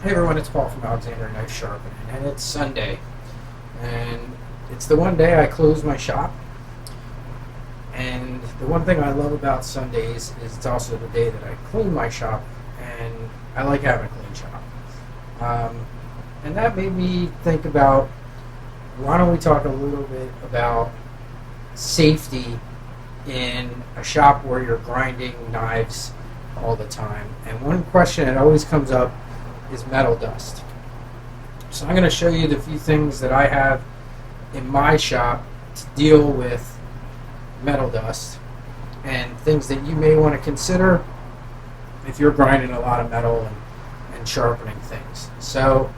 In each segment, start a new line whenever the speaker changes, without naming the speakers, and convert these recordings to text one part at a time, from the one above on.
Hey everyone, it's Paul from Alexander Knife Sharpening, and it's Sunday, and it's the one day I close my shop. And the one thing I love about Sundays is it's also the day that I clean my shop, and I like having a clean shop. And that made me think about, why don't we talk a little bit about safety in a shop where you're grinding knives all the time. And one question that always comes up is metal dust. So I'm going to show you the few things that I have in my shop to deal with metal dust and things that you may want to consider if you're grinding a lot of metal and sharpening things. So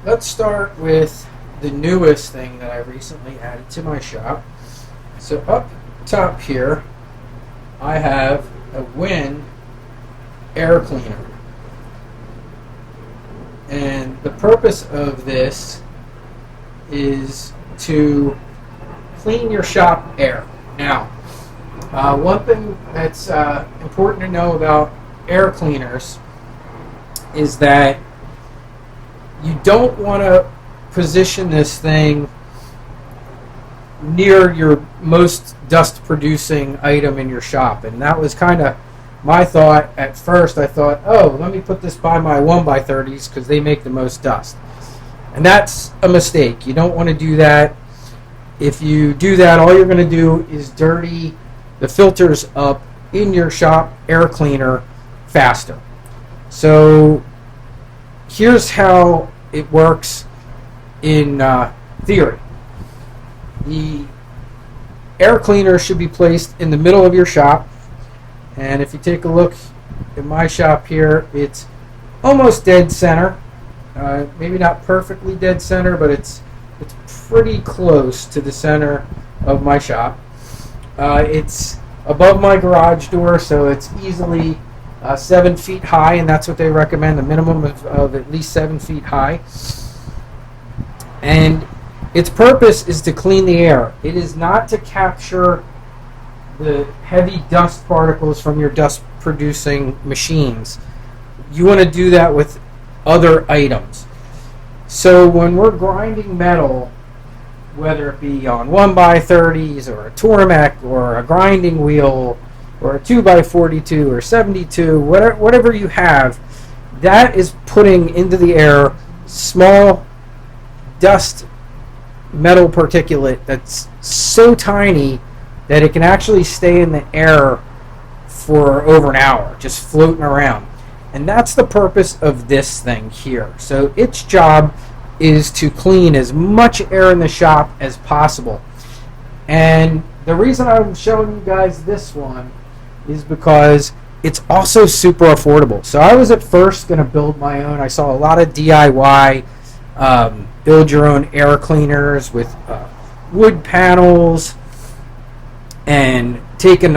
let's start with the newest thing that I recently added to my shop. So up top here I have a Win air cleaner. And the purpose of this is to clean your shop air. Now, one thing that's important to know about air cleaners is that you don't want to position this thing near your most dust producing item in your shop. And that was kind of my thought at first. I thought, oh, let me put this by my 1x30s because they make the most dust. And that's a mistake. You don't want to do that. If you do that, all you're going to do is dirty the filters up in your shop air cleaner faster. So here's how it works in theory. The air cleaner should be placed in the middle of your shop. And if you take a look at my shop here, it's almost dead center. Maybe not perfectly dead center, but it's pretty close to the center of my shop. It's above my garage door, so it's easily 7 feet high, and that's what they recommend, a minimum of at least 7 feet high. And its purpose is to clean the air. It is not to capture the heavy dust particles from your dust producing machines. You want to do that with other items. So when we're grinding metal, whether it be on 1x30s or a Tormek or a grinding wheel or a 2x42 or 72, whatever you have, that is putting into the air small dust metal particulate that's so tiny that it can actually stay in the air for over an hour, just floating around. And that's the purpose of this thing here. So its job is to clean as much air in the shop as possible. And the reason I'm showing you guys this one is because it's also super affordable. So I was at first going to build my own. I saw a lot of DIY build your own air cleaners with wood panels, and taking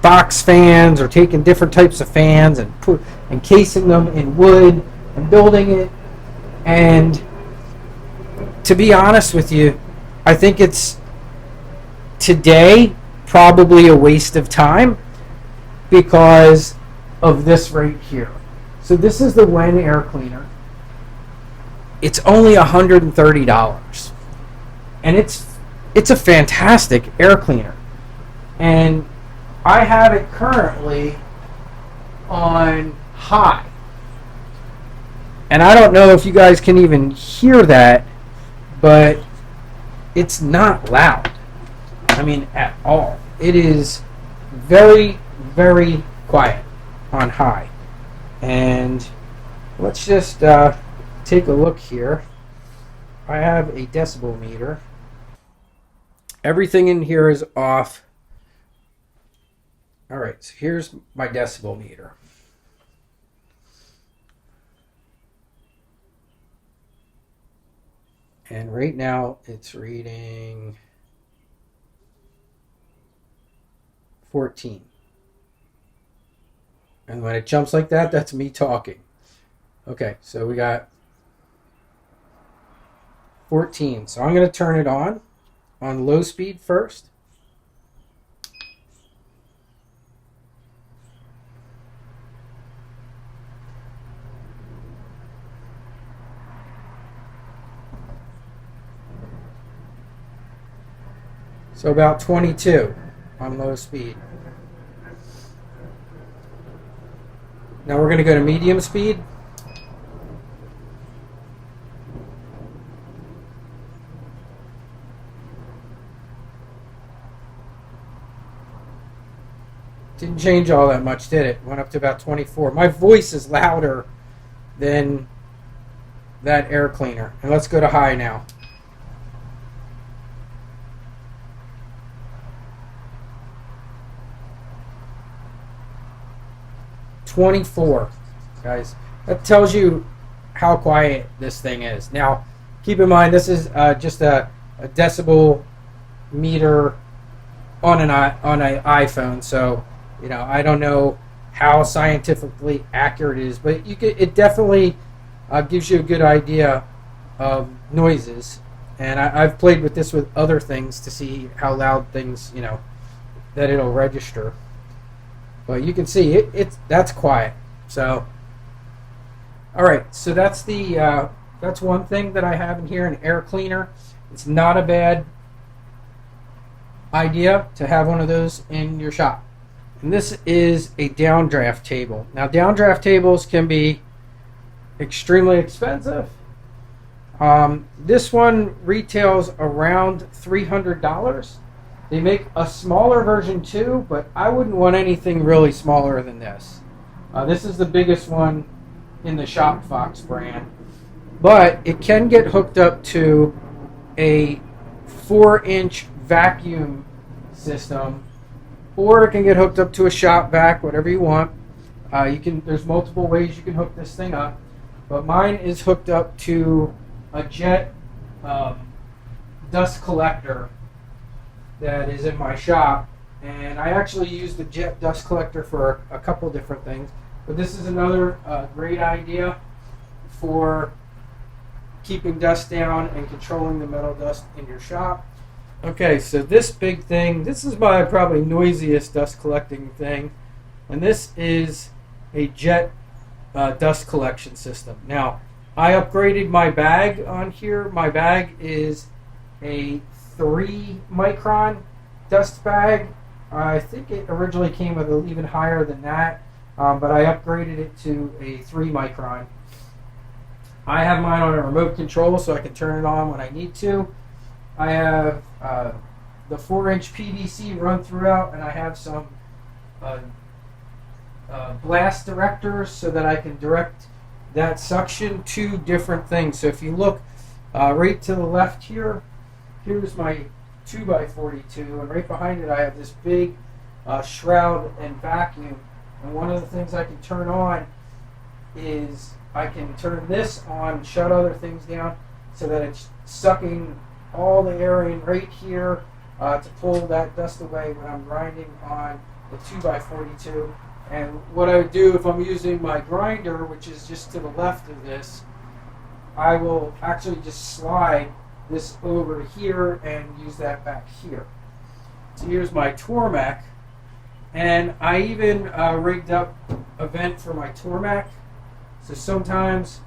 box fans or taking different types of fans and encasing them in wood and building it. And to be honest with you, I think it's today probably a waste of time because of this right here. So this is the Wen air cleaner. It's only $130, and it's a fantastic air cleaner. And I have it currently on high. And I don't know if you guys can even hear that, but it's not loud. I mean, at all. It is very, very quiet on high. And let's just take a look here. I have a decibel meter. Everything in here is off. Alright, so here's my decibel meter. And right now it's reading 14. And when it jumps like that, that's me talking. Okay, so we got 14. So I'm going to turn it on low speed first. So about 22 on low speed. Now we're going to go to medium speed. Didn't change all that much, did it? Went up to about 24. My voice is louder than that air cleaner. And let's go to high now. $24, guys. That tells you how quiet this thing is. Now, keep in mind, this is just a decibel meter on an iPhone, so you know, I don't know how scientifically accurate it is, but it definitely gives you a good idea of noises. And I've played with this with other things to see how loud things, you know, that it'll register. But you can see that's quiet. So, all right. So that's that's one thing that I have in here, an air cleaner. It's not a bad idea to have one of those in your shop. And this is a downdraft table. Now, downdraft tables can be extremely expensive. This one retails around $300. They make a smaller version too, but I wouldn't want anything really smaller than this. This is the biggest one in the ShopFox brand, but it can get hooked up to a 4-inch vacuum system, or it can get hooked up to a shop vac, whatever you want. There's multiple ways you can hook this thing up, but mine is hooked up to a jet dust collector that is in my shop, and I actually use the jet dust collector for a couple different things, but this is another great idea for keeping dust down and controlling the metal dust in your shop. Okay, so this big thing, this is my probably noisiest dust collecting thing, and this is a jet dust collection system. Now, I upgraded my bag on here. My bag is a 3-micron dust bag. I think it originally came with even higher than that, but I upgraded it to a 3-micron. I have mine on a remote control so I can turn it on when I need to. I have the 4-inch PVC run throughout, and I have some blast directors so that I can direct that suction to different things. So if you look right to the left here, here's my 2x42, and right behind it I have this big shroud and vacuum. And one of the things I can turn on is I can turn this on, shut other things down, so that it's sucking all the air in right here to pull that dust away when I'm grinding on the 2x42. And what I would do if I'm using my grinder, which is just to the left of this, I will actually just slide this over here and use that back here. So here's my Tormac, and I even rigged up a vent for my Tormac. So sometimes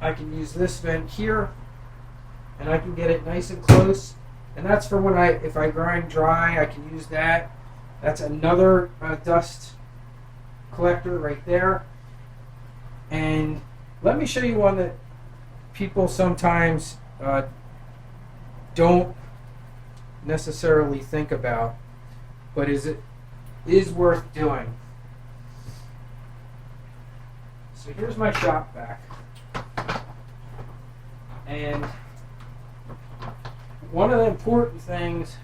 I can use this vent here, and I can get it nice and close. And that's for when if I grind dry, I can use that. That's another dust collector right there. And let me show you one that people sometimes don't necessarily think about, but is worth doing. So here's my shop vac. And one of the important things,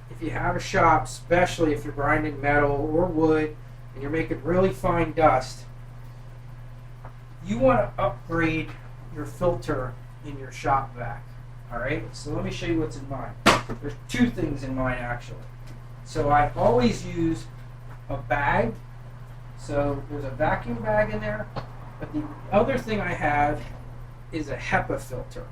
if you have a shop, especially if you're grinding metal or wood and you're making really fine dust, you want to upgrade your filter in your shop vac. Alright, so let me show you what's in mine. There's 2 things in mine actually. So I always use a bag. So there's a vacuum bag in there, but the other thing I have is a HEPA filter.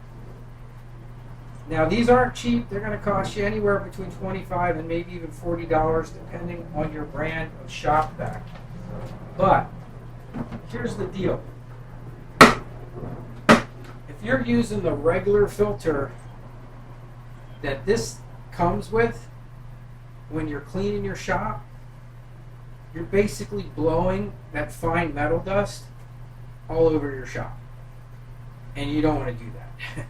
Now these aren't cheap. They're going to cost you anywhere between $25 and maybe even $40 depending on your brand of shop vac. But here's the deal. If you're using the regular filter that this comes with when you're cleaning your shop, you're basically blowing that fine metal dust all over your shop. And you don't want to do that.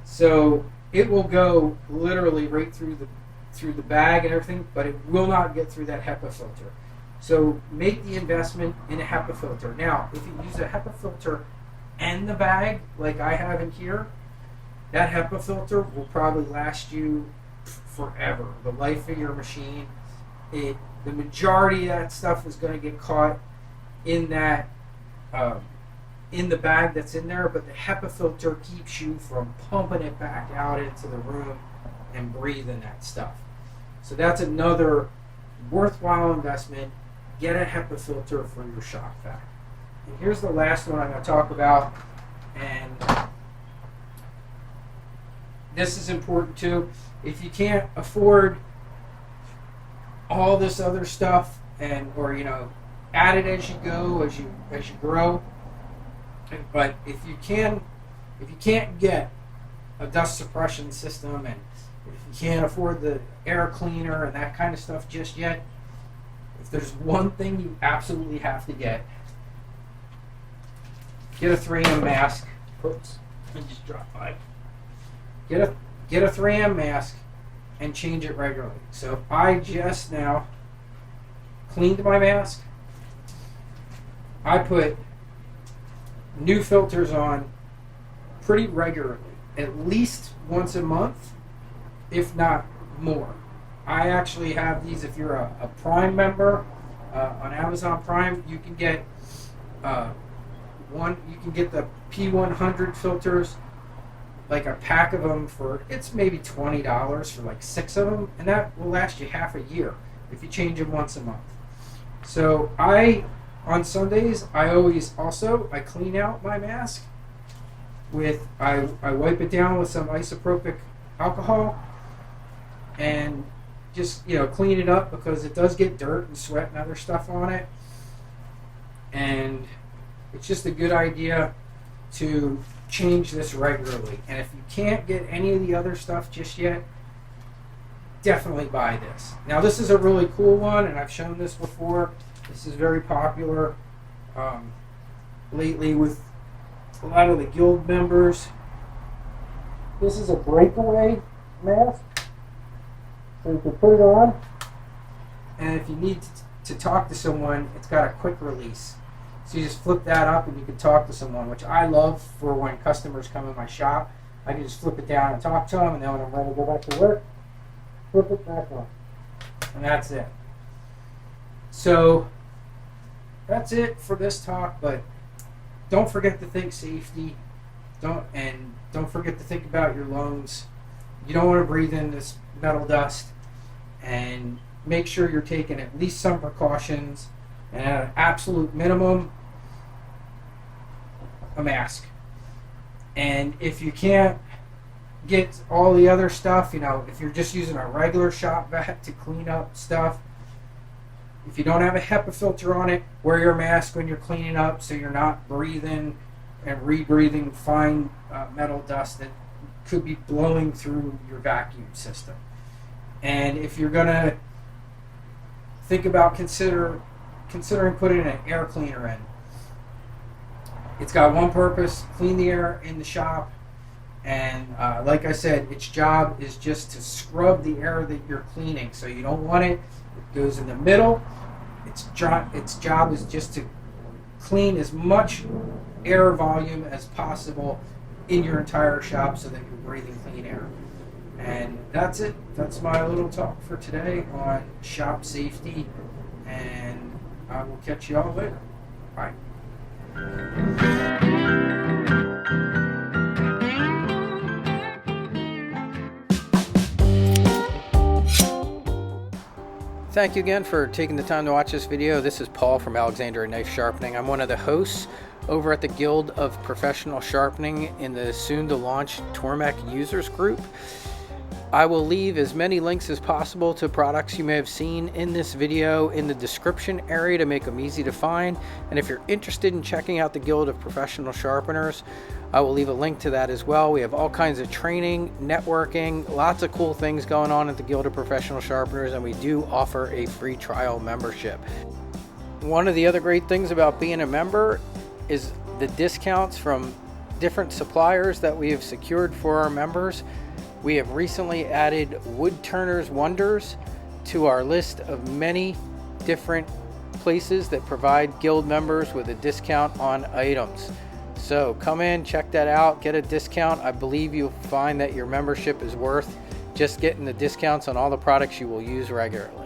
So it will go literally right through the bag and everything, but it will not get through that HEPA filter. So make the investment in a HEPA filter. Now, if you use a HEPA filter and the bag, like I have in here, that HEPA filter will probably last you forever. The life of your machine. The majority of that stuff is going to get caught in that in the bag that's in there, but the HEPA filter keeps you from pumping it back out into the room and breathing that stuff. So that's another worthwhile investment. Get a HEPA filter for your shop vac. And here's the last one I'm going to talk about, and this is important too. If you can't afford all this other stuff, or add it as you go, as you grow. But if you can't get a dust suppression system, and if you can't afford the air cleaner and that kind of stuff just yet, if there's one thing you absolutely have to get a 3M mask. Oops, I just dropped by. Get a 3M mask and change it regularly. So I just now cleaned my mask. I put new filters on pretty regularly, at least once a month, if not more. I actually have these. If you're a Prime member on Amazon Prime, you can get You can get the P100 filters, like a pack of them it's maybe $20 for like 6 of them, and that will last you half a year if you change them once a month. So on Sundays, I clean out my mask with, I wipe it down with some isopropyl alcohol and just, clean it up, because it does get dirt and sweat and other stuff on it. And it's just a good idea to change this regularly. And if you can't get any of the other stuff just yet, definitely buy this. Now, this is a really cool one, and I've shown this before. This is very popular lately with a lot of the guild members. This is a breakaway mask, so you can put it on, and if you need to talk to someone, it's got a quick release. So you just flip that up and you can talk to someone, which I love for when customers come in my shop. I can just flip it down and talk to them, and then when I'm ready to go back to work, flip it back on. And that's it. So that's it for this talk, but don't forget to think safety. Don't forget to think about your lungs. You don't want to breathe in this metal dust, and make sure you're taking at least some precautions, and at an absolute minimum, a mask. And if you can't get all the other stuff, if you're just using a regular shop vac to clean up stuff, if you don't have a HEPA filter on it, wear your mask when you're cleaning up so you're not breathing and rebreathing fine metal dust that could be blowing through your vacuum system. And if you're going to think about considering putting an air cleaner in, it's got one purpose: clean the air in the shop. And like I said, its job is just to scrub the air that you're cleaning. So you don't want it goes in the middle. Its job is just to clean as much air volume as possible in your entire shop so that you're breathing clean air. And that's it. That's my little talk for today on shop safety, and I will catch you all later. Bye. Thank you again for taking the time to watch this video. This is Paul from Alexandria Knife Sharpening. I'm one of the hosts over at the Guild of Professional Sharpening in the soon-to-launch Tormek Users Group. I will leave as many links as possible to products you may have seen in this video in the description area to make them easy to find. And if you're interested in checking out the Guild of Professional Sharpeners, I will leave a link to that as well. We have all kinds of training, networking, lots of cool things going on at the Guild of Professional Sharpeners, and we do offer a free trial membership. One of the other great things about being a member is the discounts from different suppliers that we have secured for our members. We have recently added Wood Turner's Wonders to our list of many different places that provide guild members with a discount on items. So come in, check that out, get a discount. I believe you'll find that your membership is worth just getting the discounts on all the products you will use regularly.